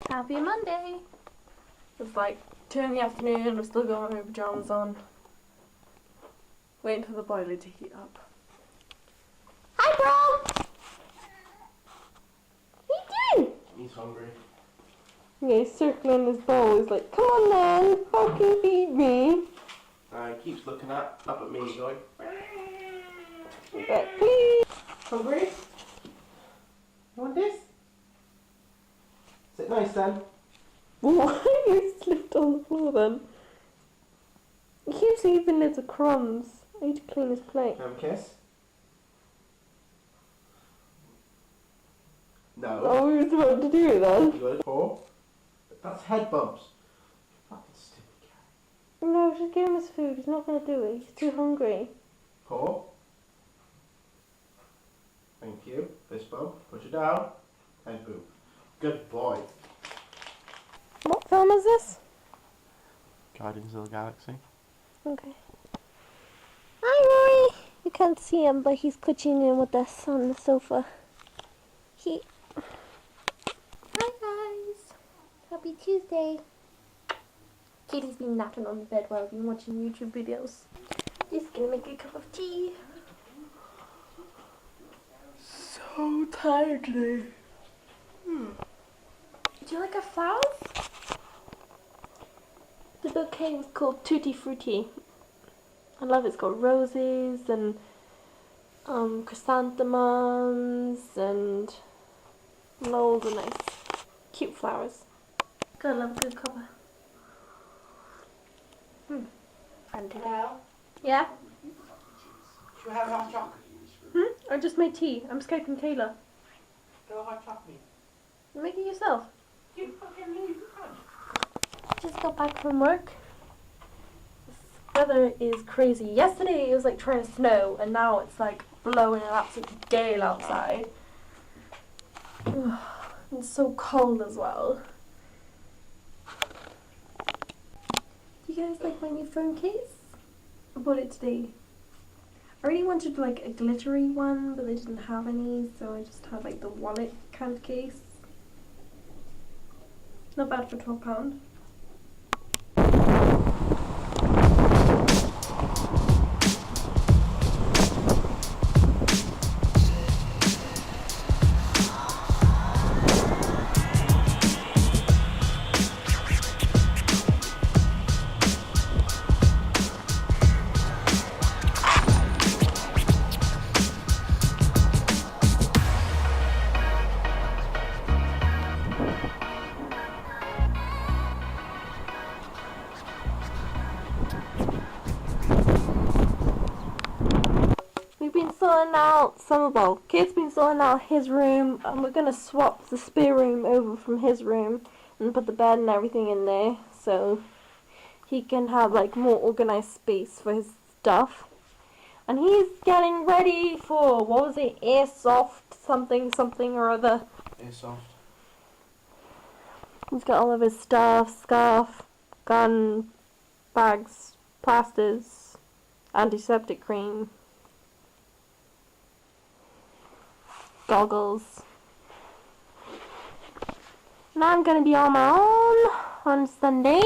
Happy Monday! It's like 2 in the afternoon, I'm still got my pyjamas on. Waiting for the boiler to heat up. Hi, bro! What are you doing? He's hungry. Yeah, he's circling his bowl. He's like, come on then, fucking feed me. He keeps looking up at me going, Like, please. hungry? You want this? Sit nice then. Why you slipped on the floor then? He keeps leaving little crumbs. I need to clean his plate. Have a kiss? No. Oh, he was about to do it then. You got a paw? That's head bumps. Fucking stupid cat. No, just give him his food. He's not going to do it. He's too hungry. Paw. Thank you. Fist bump. Push it down. Head boop. Good boy. What film is this? Guardians of the Galaxy. Okay. Hi, Rory. You can't see him, but he's cooching in with us on the sofa. Hi, guys. Happy Tuesday. Katie's been napping on the bed while I've been watching YouTube videos. Just gonna make a cup of tea. So tired today. Do you like our flowers? The bouquet was called Tutti Frutti. I love it. It's got roses and chrysanthemums and loads of nice, cute flowers. Gotta love a good cover. Fun today. Hello? Yeah? Should we have hot chocolate? I just made tea. I'm Skyping Taylor. Go hot chocolate. You make it yourself. You fucking leave. Just got back from work. This weather is crazy. Yesterday it was like trying to snow, and now it's like blowing an absolute gale outside. It's so cold as well. Do you guys like my new phone case? I bought it today. I really wanted like a glittery one, but they didn't have any, so I just had like the wallet kind of case. Not bad for £12. We've been sorting out Summerball. Kid's been sorting out his room, and we're gonna swap the spare room over from his room and put the bed and everything in there so he can have like more organized space for his stuff. And he's getting ready for, what was it, Airsoft something or other. Airsoft. He's got all of his stuff, scarf, gun, bags, plasters, antiseptic cream, goggles. Now I'm gonna be on my own on Sunday.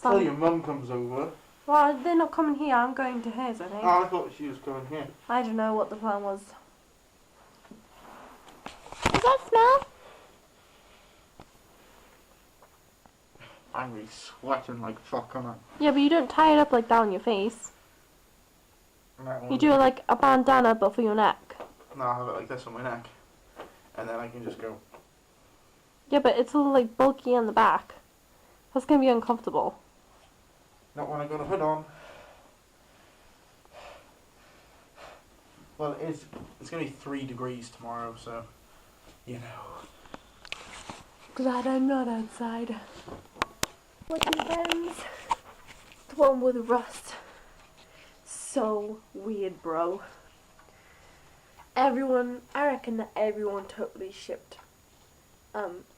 Till your mum comes over. Well, they're not coming here. I'm going to hers, I think. Oh, I thought she was going here. I don't know what the plan was. Does that smell? I'm really sweating like fuck on it. Yeah, but you don't tie it up like that on your face. You do it like a bandana, but for your neck. No, I have it like this on my neck. And then I can just go. Yeah, but it's all like bulky on the back. That's gonna be uncomfortable. Not when I got a hood on. Well, it's going to be 3 degrees tomorrow, so, you know. Glad I'm not outside. What you friends? The one with rust. So weird, bro. Everyone, I reckon that everyone totally shipped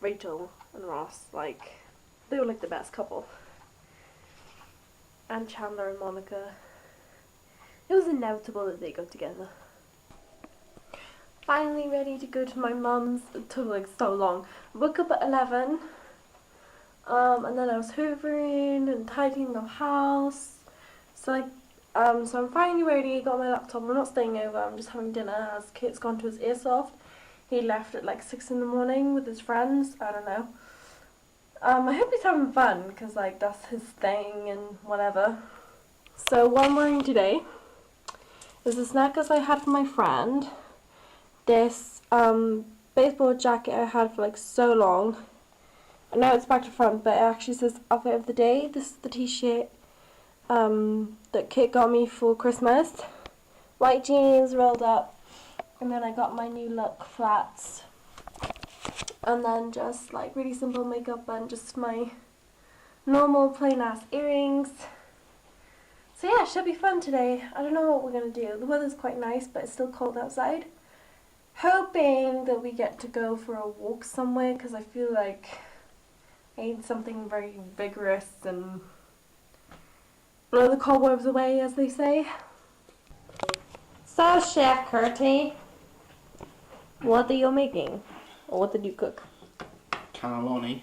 Rachel and Ross. Like, they were like the best couple. And Chandler and Monica. It was inevitable that they got together. finally ready to go to my mum's. It took like so long. I woke up at 11. And then I was hoovering and tidying the house. So so I'm finally ready, got my laptop. I'm not staying over, I'm just having dinner as Kate's gone to his Airsoft. He left at like 6 in the morning with his friends, I don't know. I hope he's having fun, because like that's his thing and whatever. So what I'm wearing today is this necklace I had from my friend. This baseball jacket I had for like so long. I know it's back to front, but it actually says outfit of the day. This is the t-shirt that Kit got me for Christmas. White jeans rolled up, and then I got my new look flats, and then just like really simple makeup and just my normal plain ass earrings. So yeah, it should be fun today. I don't know what we're gonna do. The weather's quite nice, but it's still cold outside. Hoping that we get to go for a walk somewhere, because I feel like I need something very vigorous and blow the cobwebs away, as they say. So, Chef Curtie, what are you making? Or what did you cook? Cannelloni.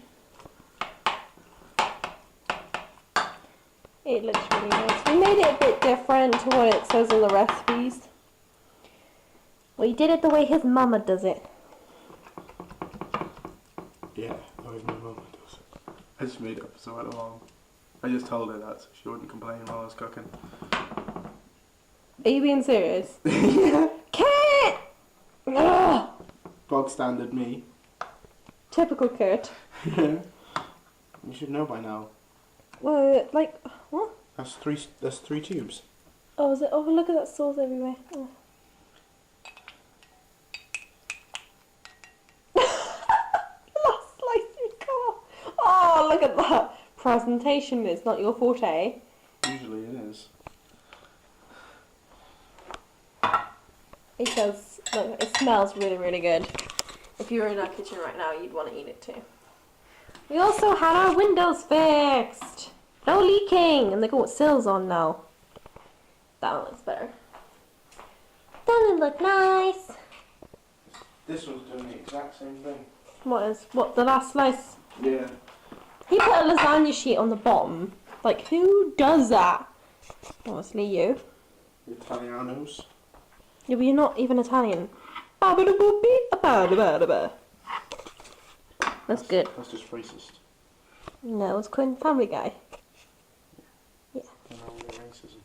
It looks really nice. We made it a bit different to what it says on the recipes. We did it the way his mama does it. Yeah, the way my mum does it. I just made it up as I went along. I just told her that so she wouldn't complain while I was cooking. Are you being serious? Yeah. Kit! Ugh! Bog standard me. Typical Kurt. Yeah. You should know by now. Well, like, what? That's three tubes. Oh, is it? Oh, look at that sauce everywhere. Oh. Last slice you come off. Oh, look at that. Presentation is not your forte. Usually it is. It does. Look, it smells really, really good. If you were in our kitchen right now, you'd want to eat it too. We also had our windows fixed. No leaking, and they got sills on now. That one looks better. Doesn't it look nice? This one's doing the exact same thing. What, the last slice? Yeah. He put a lasagna sheet on the bottom. Like, who does that? Obviously you. Italianos. Yeah, but you're not even Italian. That's good. That's just racist. No, it's quite Family Guy. Yeah. I know what racism